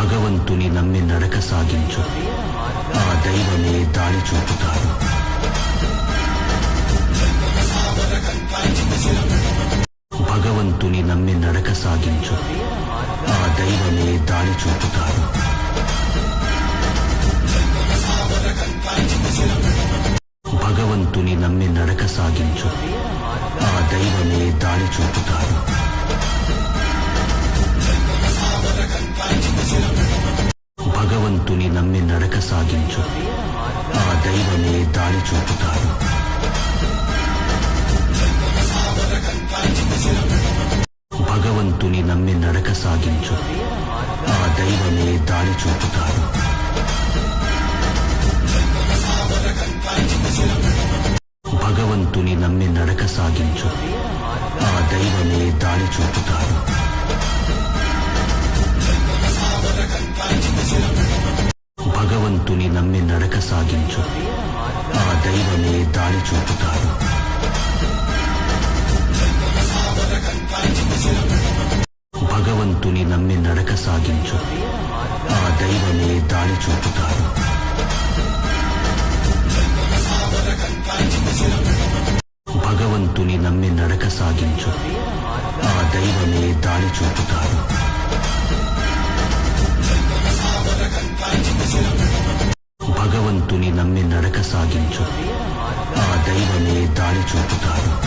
భగవంతుని నమ్మి నడక సాగించు, ఆ దైవమే దారి చూపుతాడు. భగవంతుని నమ్మి నడక సాగించు, ఆ దైవమే దారి చూపుతాడు. భగవంతుని నమ్మి నడక సాగించు, ఆ దైవమే దారి చూపుతాడు. భగవంతుని నమ్మి నడక సాగించు, ఆ దైవమే దారి చూపుతాడు. భగవంతుని నమ్మి నడక సాగించు, ఆ దైవమే దారి చూపుతాడు. భగవంతుని నమ్మి నడక సాగించు, ఆ దైవమే దారి చూపుతాడు. భగవంతుని నమ్మి నడక సాగించు, ఆ దైవమే దారి చూపుతాడు. భగవంతుని నమ్మి నడక సాగించు, ఆ దైవమే దారి చూపుతాడు. భగవంతుని నమ్మి నడక సాగించు, ఆ దైవమే దారి చూపుతాడు. భగవంతుని నమ్మి నడక సాగించు, ఆ దైవమే దారి చూపుతాడు.